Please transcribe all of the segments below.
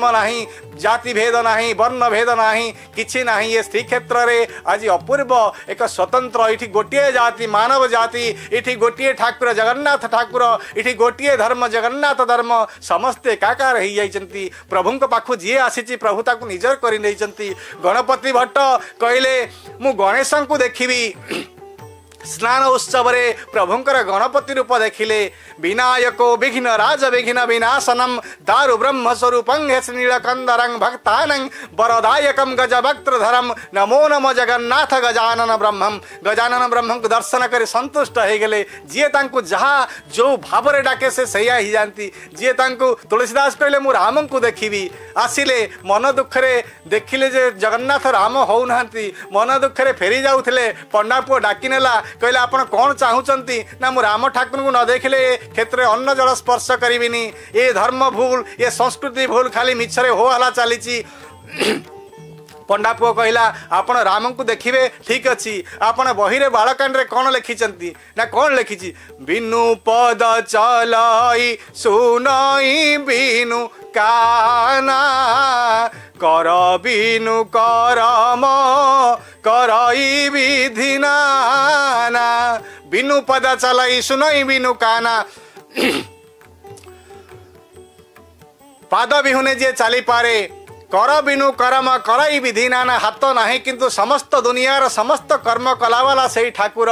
धर्म नाही, जाति भेद नाही, वर्ण भेद नाही, किछि नाही। ये श्रीक्षेत्र रे आज अपूर्व एक स्वतंत्र इठी गोटे जाति मानव जाति, इठी गोटे ठाकुर जगन्नाथ ठाकुर, इठी गोटे धर्म जगन्नाथ धर्म, समस्ते एकाकार हो जाइछन्ति। प्रभु को पाखु जी आसी प्रभु ताकू निजर कर गणपति भट्ट कहले मु गणेश को देखी स्नान उत्सव रे प्रभुंकर गणपति रूप देखिले। विनायको विघ्न राज विघ्न विनाशनम दारु ब्रह्म स्वरूपं नीलकंदरं भक्तानं वरदायकं गजभक्त्रधरम नमो नमो जगन्नाथ गजानन ब्रह्मम। गजानन ब्रह्म को दर्शन कर संतुष्ट हो गले। जी तांको जहाँ जो भाव रे डाके से सैया ही जानती। जी तांको तुलसीदास कहले मु राम को देखिबी, आसिले मन दुख रे देखिले जे जगन्नाथ राम हो नांती, मन दुख रे फेरी जाउथिले। पंडा पुओ डाकी नेला, कहले आपण कौन चाहूचंती ना मु राम ठाकुर को न देखले क्षेत्र अन्न जल स्पर्श करिबिनी। ये धर्म भूल, ये संस्कृति भूल, खाली मिछरे हो हला चली। पंडा पुओ कहला आपण राम को देखिबे, ठीक अच्छी। आपण बही रे बालकांड रे कौन लिखिचंती ना कौन लिखिची, बिनु पद चलाई सुनई बिनु काना कर बिनु करम करई विधिना। बिनु पद चलाई सुनई बिनु काना, पाद बिहुने जे चली पारे, कर बिनु करम करई विधि नाना। हाथ नहीं किंतु समस्त दुनियार समस्त कर्म कलावाला से ठाकुर।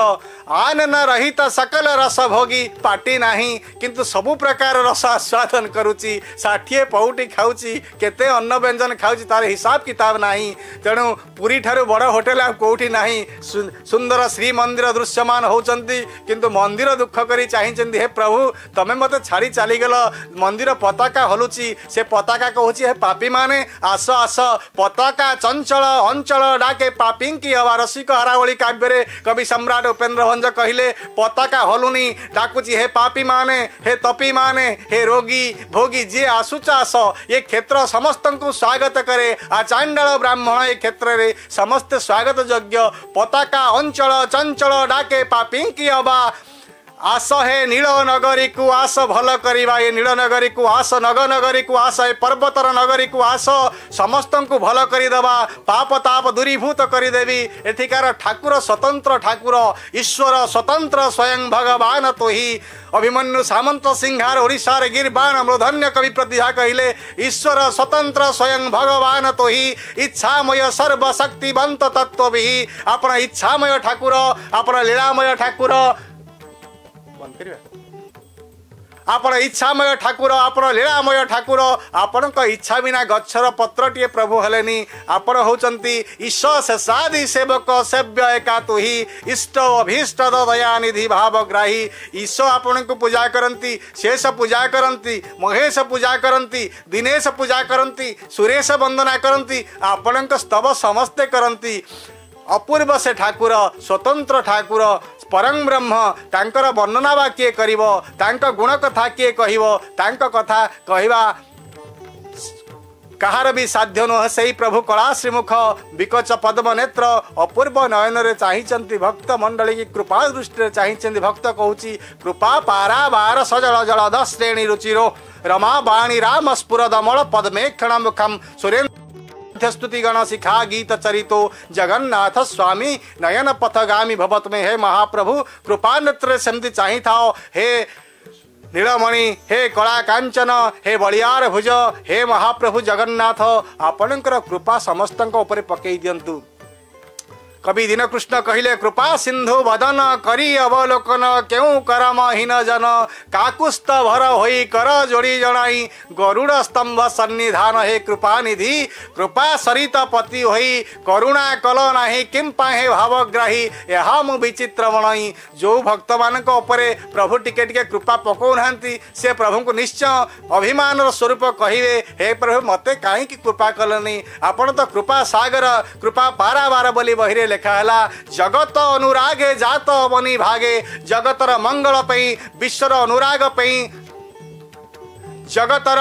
आन न रहित सकल रस भोगी, पाटी नहीं किंतु सबु प्रकार रस आस्वादन करुची। 60 पौटी खाऊची, केते अन्न व्यंजन खाऊची, तार हिसाब किताब नहीं। तेणु पुरी ठारू बड़ होटेल कोठी नहीं। सुंदर श्री मंदिर दृश्यमान होचंती, किंतु मंदिर दुख करी चाहिंचंती, हे प्रभु तमे मते छाड़ी चलीगल। मंदिर पताका हलुची, से पताका कहूची हे पापी माने आस आस। पताका चंचल अंचल डाके पापी की हवा। रसिक हरावली काव्य कवि सम्राट उपेन्द्र भंज कहले पताका हलुनी डाकुची हे पापी माने, हे तपी माने, हे रोगी भोगी जे आसुच आस। ये क्षेत्र समस्त को स्वागत करे। आचांडाल ब्राह्मण ये क्षेत्र रे समस्त स्वागत योग्य। पताका अंचल चंचल डाके पापी की हवा। आस हे नील नगरी को आस भल करिबा। ये नील नगरी को आस, नग नगरी को आस, ए पर्वतर नगरी को आस, समस्त को भल करिदेबा, पाप ताप दूरीभूत करिदेवी। एथिकार ठाकुर स्वतंत्र ठाकुर, ईश्वर स्वतंत्र स्वयं भगवान तो ही। अभिमन्यु सामंत सिंहार ओडिशार गिरबाण मृधन्य कवि प्रतिभा कहले ईश्वर स्वतंत्र स्वयं भगवान तो ही। इच्छामय सर्वशक्तिवंत तत्व भी। आपण इच्छामय ठाकुर, आपण लीलामय ठाकुर, आपण इच्छामय ठाकुर, आपण लीलामय ठाकुर। आपण इच्छा बिना गच्छर पत्रटीए प्रभु हेलेनी। आपण होचंती ईश शेषादि सेवक सेव्य एका तु ही। इष्ट अभीष्ट दयानिधि भावग्राही। ईश आपण को पूजा करंती, शेष पूजा करंती, महेश पूजा करंती, दिनेश पूजा करंती, सुरेश वंदना करंती, आपण स्तव समस्ते करंती। अपूर्व से ठाकुर, स्वतंत्र ठाकुर, परम ब्रह्म। तांकर वर्णना बा किए करिवो, तांक गुण कथा किए कहिवो, तांक कथा कहवा कहार भी साध्य नुह। से प्रभु कला श्रीमुख विकच पद्म नेत्र अपूर्व नयन रे चाहिचंती भक्त मंडली की कृपा दृष्टि चाहिचंती। भक्त कहूची कृपा पारावार सजल जल 10 श्रेणी रुचिरो रमा बाणी राम स्फुरदमल पद्मेक्षण मुखम सुरेन्द्र स्तुति गण शिखा गीत चरितो जगन्नाथ स्वामी नयन पथगामी भवत में। हे महाप्रभु कृपा नेत्र सेमती चाही थाओ। हे नीलमणि, हे कला कांचन, हे बलियार भुज, हे महाप्रभु जगन्नाथ आपणकर कृपा समस्तक ऊपर पकई दियंतु। कवि दीनकृष्ण कहले कृपा सिंधु वदन करी अवलोकन क्यों करमहीन जन काकुस्थ भर होई कर जोड़ी जनाई गरुड़ स्तंभ सन्निधान। हे कृपा निधि कृपा सरित पति होई करुणा कल नाही किम पाहे भावग्राही। यह मु विचित्र बणई। जो भक्त मान प्रभु टिके टिके कृपा पकौ नांती से प्रभु को निश्चय अभिमान स्वरूप कहिवे हे प्रभु मते काहे की कृपा कलनी। आपण तो कृपा सागर कृपा पारावार बोली बहिरे लेखा है। जगत अनुरागे जात बनी भागे जगतर मंगल पई विश्वर अनुराग पई जगतर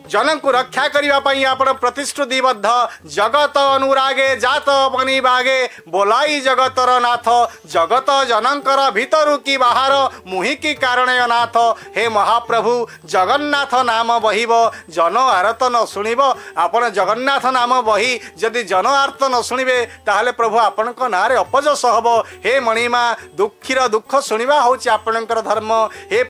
जन को रक्षा करने आपण प्रतिश्रुतिबद्ध जगत अनुरागे जात बनी बागे बोलाई जगतर नाथ जगत जनकर भीतर की बाहर मुहिकी कारण नाथ हे महाप्रभु जगन्नाथ नाम बहिब जन आरत न शुणव आपण जगन्नाथ नाम बही जदि जन आर्त न शुणे ताहले प्रभु आपण ना अपजस हम हे मणिमा दुखीर दुख शुणा हूँ आपणकर धर्म हे